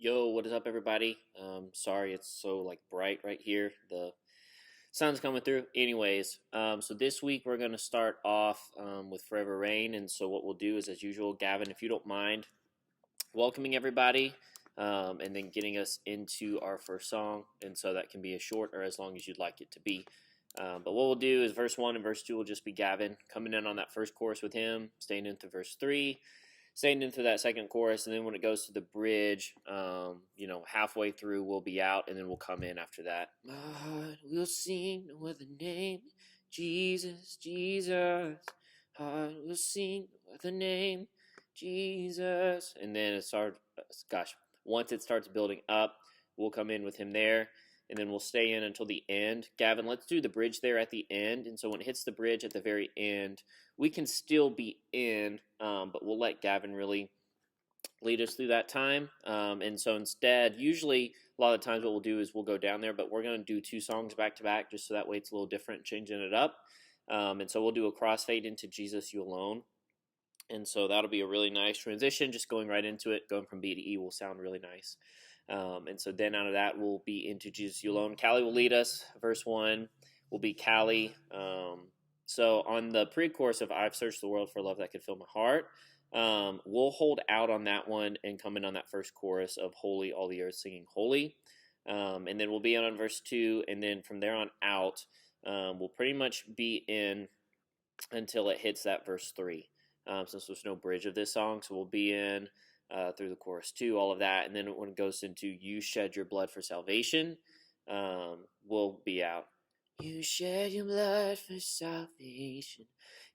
Yo, what is up, everybody? Sorry it's so bright right here. The sun's coming through. Anyways, so this week we're gonna start off with Forever Rain, and so what we'll do is, as usual, Gavin, if you don't mind, welcoming everybody, and then getting us into our first song, and so that can be as short or as long as you'd like it to be. But what we'll do is verse 1 and verse 2 will just be Gavin coming in on that first chorus with him, staying into verse 3, staying into that second chorus, and then when it goes to the bridge, halfway through we'll be out, and then we'll come in after that. My heart will sing no other name, Jesus, Jesus. Heart will sing no other name, Jesus. And then once it starts building up, we'll come in with him there, and then we'll stay in until the end. Gavin, let's do the bridge there at the end, and so when it hits the bridge at the very end, we can still be in, but we'll let Gavin really lead us through that time. And so instead, usually a lot of times what we'll do is we'll go down there, but we're going to do two songs back to back, just so that way it's a little different, changing it up. And so we'll do a crossfade into Jesus You Alone. And so that'll be a really nice transition, just going right into it. Going from B to E will sound really nice. And so then out of that, we'll be into Jesus You Alone. Callie will lead us. Verse 1 will be Callie. So on the pre-chorus of I've searched the world for love that could fill my heart, we'll hold out on that one and come in on that first chorus of Holy, all the earth singing holy. And then we'll be on verse 2, and then from there on out, we'll pretty much be in until it hits that verse 3. Since there's no bridge of this song, so we'll be in through the chorus 2, all of that, and then when it goes into You Shed Your Blood for Salvation, we'll be out. You shed your blood for salvation.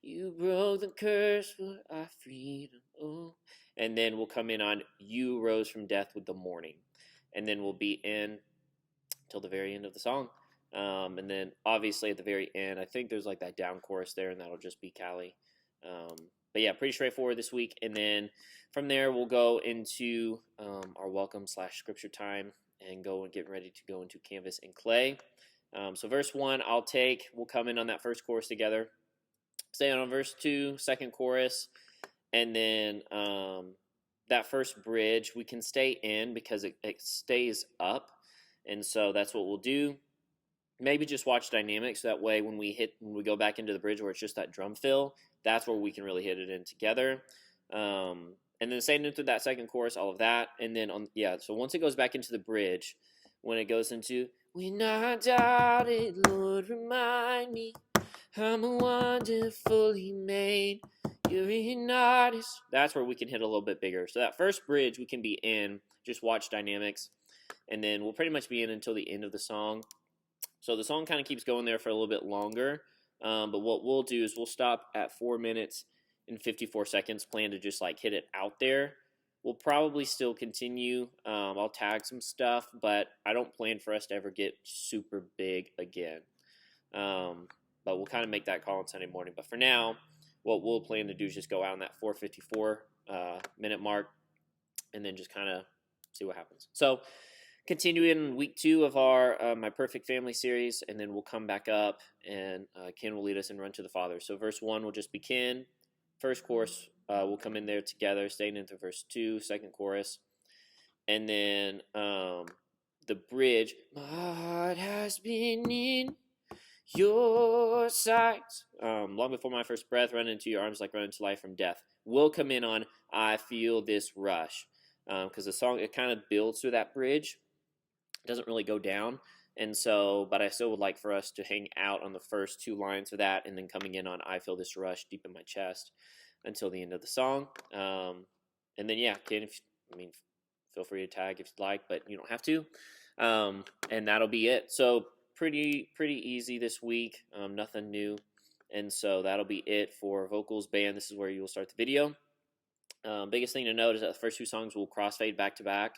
You broke the curse for our freedom. Oh. And then we'll come in on You Rose from Death with the Morning. And then we'll be in till the very end of the song. And then obviously at the very end, I think there's that down chorus there, and that'll just be Callie. But yeah, pretty straightforward this week. And then from there, we'll go into our welcome/scripture time and get ready to go into Canvas and Clay. So verse 1, we'll come in on that first chorus together. Stay on verse 2, second chorus. And then that first bridge, we can stay in because it stays up. And so that's what we'll do. Maybe just watch dynamics, so that way when we go back into the bridge where it's just that drum fill, that's where we can really hit it in together. And then staying into that second chorus, all of that. And then so once it goes back into the bridge, when it goes into When I doubted, Lord, remind me I'm a wonderfully made. You're an artist. That's where we can hit a little bit bigger. So that first bridge we can be in, just watch dynamics, and then we'll pretty much be in until the end of the song. So the song kind of keeps going there for a little bit longer, but what we'll do is we'll stop at 4 minutes and 54 seconds, plan to just hit it out there. We'll probably still continue. I'll tag some stuff, but I don't plan for us to ever get super big again. But we'll kind of make that call on Sunday morning. But for now, what we'll plan to do is just go out on that 4:54 minute mark, and then just kind of see what happens. So continue in week 2 of our My Perfect Family series, and then we'll come back up, and Ken will lead us and run to the Father. So verse 1 will just be Ken. First chorus, we'll come in there together, staying into verse 2, second chorus. And then the bridge, my heart has been in your sight. Long before my first breath, run into your arms like running to life from death. We'll come in on I feel this rush. Because the song, it kind of builds through that bridge. It doesn't really go down. And so, but I still would like for us to hang out on the first 2 lines of that, and then coming in on I feel this rush deep in my chest until the end of the song. And then, yeah, Ken, feel free to tag if you'd like, but you don't have to. And that'll be it. So pretty easy this week. Nothing new. And so that'll be it for vocals, band. This is where you will start the video. Biggest thing to note is that the first 2 songs will crossfade back to back.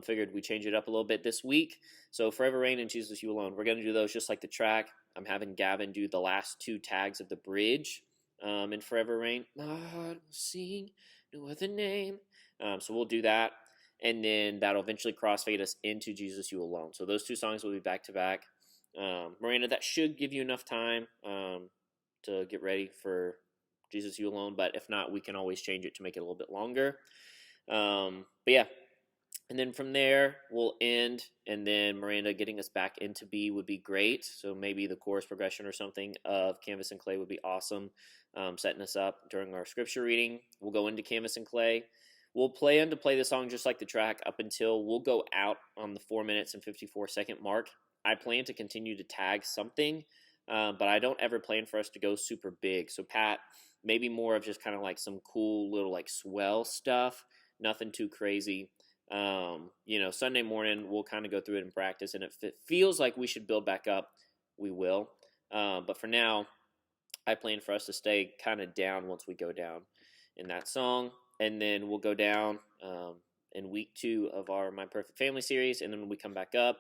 Figured we change it up a little bit this week. So Forever Rain and Jesus You Alone, we're going to do those just like the track. I'm having Gavin do the last 2 tags of the bridge in Forever Rain. My heart will sing no other name. So we'll do that, and then that'll eventually crossfade us into Jesus You Alone. So those 2 songs will be back to back. Miranda, that should give you enough time to get ready for Jesus You Alone, but if not, we can always change it to make it a little bit longer. But yeah, And then from there, we'll end, and then Miranda getting us back into B would be great. So maybe the chorus progression or something of Canvas and Clay would be awesome, setting us up during our scripture reading. We'll go into Canvas and Clay. We'll plan to play the song just like the track up until we'll go out on the 4 minutes and 54-second mark. I plan to continue to tag something, but I don't ever plan for us to go super big. So, Pat, maybe more of just kind of like some cool little like swell stuff, nothing too crazy. Sunday morning we'll kind of go through it in practice, and if it feels like we should build back up, we will. But for now, I plan for us to stay kind of down once we go down in that song, and then we'll go down in week 2 of our My Perfect Family series, and then when we come back up,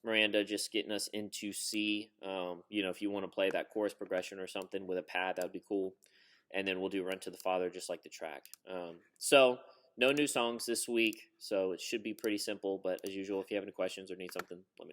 Miranda just getting us into C. If you want to play that chorus progression or something with a pad, that would be cool. And then we'll do Run to the Father just like the track. So no new songs this week, so it should be pretty simple. But as usual, if you have any questions or need something, let me know.